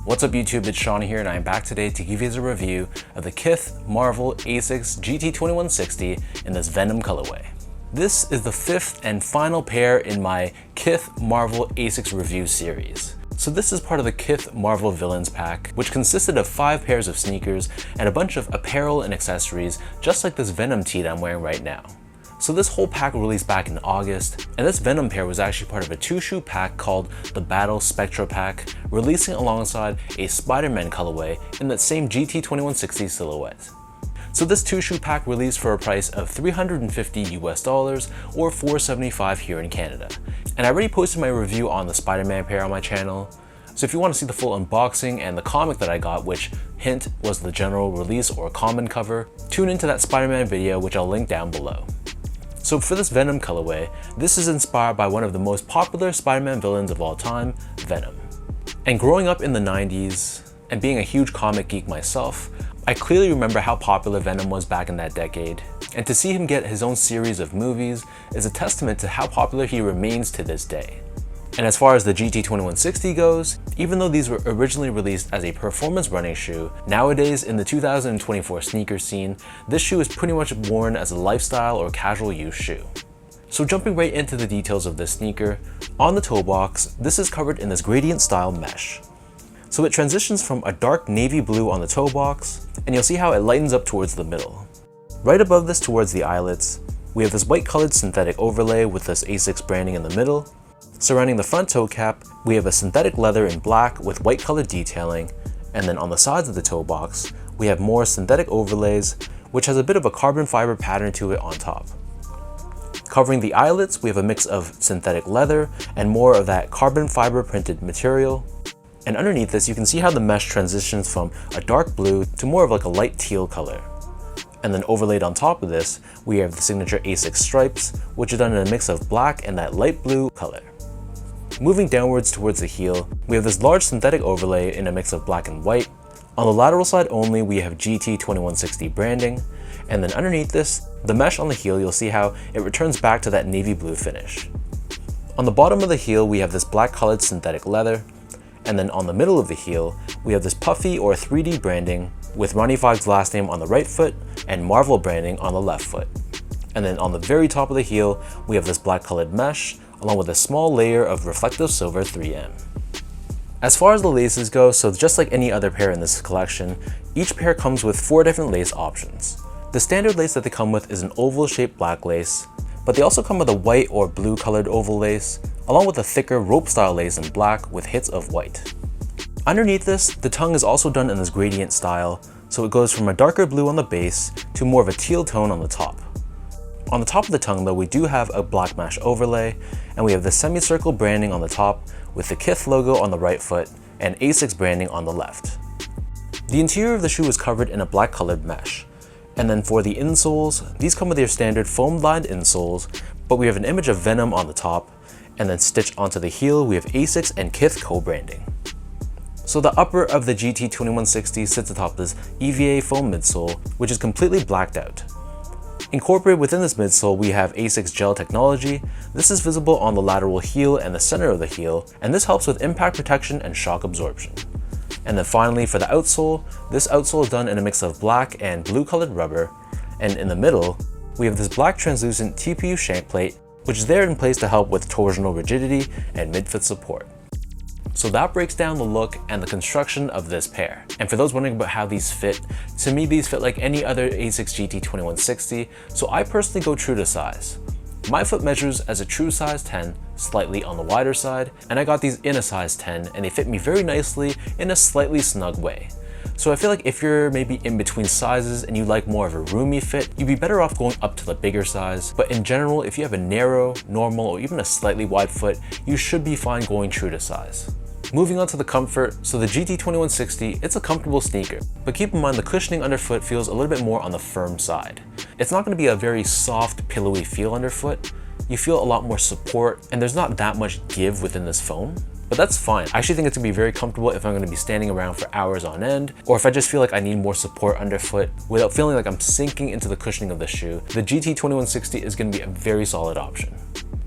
What's up YouTube, it's Sean here and I am back today to give you a review of the Kith Marvel Asics GT-2160 in this Venom colorway. This is the fifth and final pair in my Kith Marvel Asics review series. So this is part of the Kith Marvel Villains pack, which consisted of 5 pairs of sneakers and a bunch of apparel and accessories, just like this Venom tee that I'm wearing right now. So this whole pack released back in August, and this Venom pair was actually part of a 2-shoe pack called the Battle Spectra Pack, releasing alongside a Spider-Man colorway in that same GT-2160 silhouette. So this 2-shoe pack released for a price of $350 US or $475 here in Canada. And I already posted my review on the Spider-Man pair on my channel. So if you want to see the full unboxing and the comic that I got, which hint was the general release or common cover, tune into that Spider-Man video, which I'll link down below. So for this Venom colorway, this is inspired by one of the most popular Spider-Man villains of all time, Venom. And growing up in the 90s, and being a huge comic geek myself, I clearly remember how popular Venom was back in that decade. And to see him get his own series of movies is a testament to how popular he remains to this day. And as far as the GT-2160 goes, even though these were originally released as a performance running shoe, nowadays in the 2024 sneaker scene, this shoe is pretty much worn as a lifestyle or casual use shoe. So jumping right into the details of this sneaker, on the toe box, this is covered in this gradient style mesh. So it transitions from a dark navy blue on the toe box, and you'll see how it lightens up towards the middle. Right above this towards the eyelets, we have this white colored synthetic overlay with this Asics branding in the middle. Surrounding the front toe cap, we have a synthetic leather in black with white colored detailing, and then on the sides of the toe box, we have more synthetic overlays, which has a bit of a carbon fiber pattern to it on top. Covering the eyelets, we have a mix of synthetic leather and more of that carbon fiber printed material. And underneath this, you can see how the mesh transitions from a dark blue to more of like a light teal color. And then overlaid on top of this, we have the signature Asics stripes, which are done in a mix of black and that light blue color. Moving downwards towards the heel, we have this large synthetic overlay in a mix of black and white. On the lateral side only, we have GT-2160 branding, and then underneath this, the mesh on the heel, you'll see how it returns back to that navy blue finish. On the bottom of the heel, we have this black colored synthetic leather, and then on the middle of the heel, we have this puffy or 3D branding with Ronnie Fieg's last name on the right foot and Marvel branding on the left foot. And then on the very top of the heel, we have this black colored mesh, along with a small layer of reflective silver 3M. As far as the laces go, so just like any other pair in this collection, each pair comes with 4 different lace options. The standard lace that they come with is an oval shaped black lace, but they also come with a white or blue colored oval lace, along with a thicker rope style lace in black with hits of white. Underneath this, the tongue is also done in this gradient style, so it goes from a darker blue on the base to more of a teal tone on the top. On the top of the tongue though, we do have a black mesh overlay, and we have the semicircle branding on the top with the Kith logo on the right foot and Asics branding on the left. The interior of the shoe is covered in a black colored mesh. And then for the insoles, these come with your standard foam lined insoles, but we have an image of Venom on the top, and then stitched onto the heel we have Asics and Kith co-branding. So the upper of the GT-2160 sits atop this EVA foam midsole, which is completely blacked out. Incorporated within this midsole, we have Asics gel technology. This is visible on the lateral heel and the center of the heel, and this helps with impact protection and shock absorption. And then finally for the outsole, this outsole is done in a mix of black and blue colored rubber, and in the middle, we have this black translucent TPU shank plate, which is there in place to help with torsional rigidity and mid-foot support. So that breaks down the look and the construction of this pair. And for those wondering about how these fit, to me these fit like any other Asics GT-2160, so I personally go true to size. My foot measures as a true size 10, slightly on the wider side, and I got these in a size 10 and they fit me very nicely in a slightly snug way. So I feel like if you're maybe in between sizes and you like more of a roomy fit, you'd be better off going up to the bigger size. But in general, if you have a narrow, normal, or even a slightly wide foot, you should be fine going true to size. Moving on to the comfort, so the GT-2160, it's a comfortable sneaker, but keep in mind the cushioning underfoot feels a little bit more on the firm side. It's not going to be a very soft, pillowy feel underfoot. You feel a lot more support, and there's not that much give within this foam. But that's fine. I actually think it's gonna be very comfortable if I'm gonna be standing around for hours on end, or if I just feel like I need more support underfoot without feeling like I'm sinking into the cushioning of the shoe. The GT-2160 is gonna be a very solid option.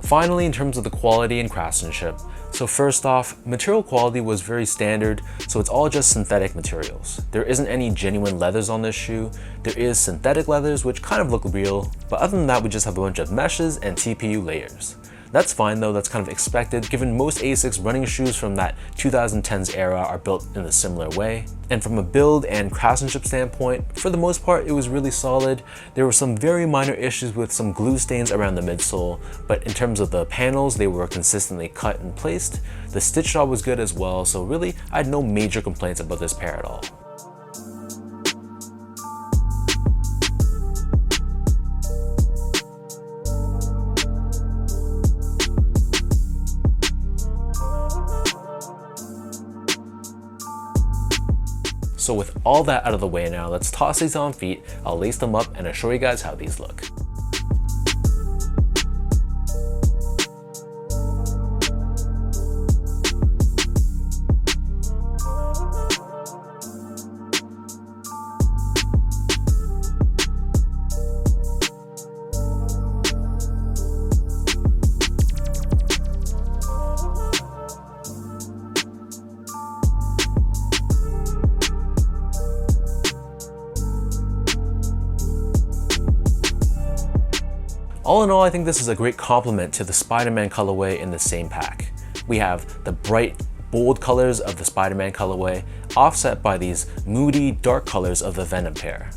Finally, in terms of the quality and craftsmanship, So first off, material quality was very standard, so it's all just synthetic materials. There isn't any genuine leathers on this shoe. There is synthetic leathers which kind of look real, but other than that we just have a bunch of meshes and TPU layers. That's fine though, that's kind of expected given most Asics running shoes from that 2010s era are built in a similar way. And from a build and craftsmanship standpoint, for the most part it was really solid. There were some very minor issues with some glue stains around the midsole, but in terms of the panels they were consistently cut and placed. The stitch job was good as well, so really I had no major complaints about this pair at all. So with all that out of the way now, let's toss these on feet, I'll lace them up and I'll show you guys how these look. All in all, I think this is a great complement to the Spider-Man colorway in the same pack. We have the bright, bold colors of the Spider-Man colorway, offset by these moody, dark colors of the Venom pair.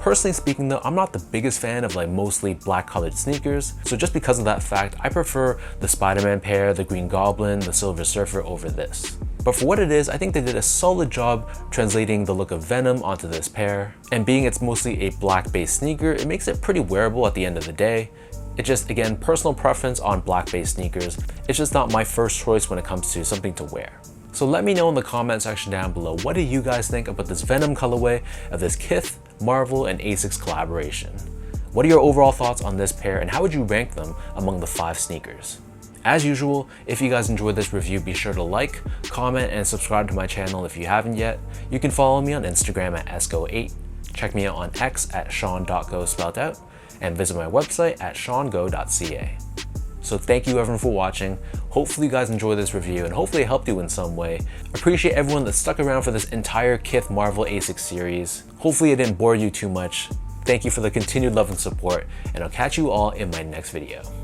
Personally speaking though, I'm not the biggest fan of like mostly black colored sneakers, so just because of that fact, I prefer the Spider-Man pair, the Green Goblin, the Silver Surfer over this. But for what it is, I think they did a solid job translating the look of Venom onto this pair. And being it's mostly a black-based sneaker, it makes it pretty wearable at the end of the day. It's just, again, personal preference on black-based sneakers. It's just not my first choice when it comes to something to wear. So let me know in the comment section down below, what do you guys think about this Venom colorway of this Kith, Marvel, and Asics collaboration? What are your overall thoughts on this pair and how would you rank them among the 5 sneakers? As usual, if you guys enjoyed this review, be sure to like, comment, and subscribe to my channel if you haven't yet. You can follow me on Instagram at esgo8, check me out on X at sean.go spelled out, and visit my website at seango.ca. So thank you everyone for watching. Hopefully you guys enjoyed this review and hopefully it helped you in some way. Appreciate everyone that stuck around for this entire Kith Marvel Asics series. Hopefully it didn't bore you too much. Thank you for the continued love and support, and I'll catch you all in my next video.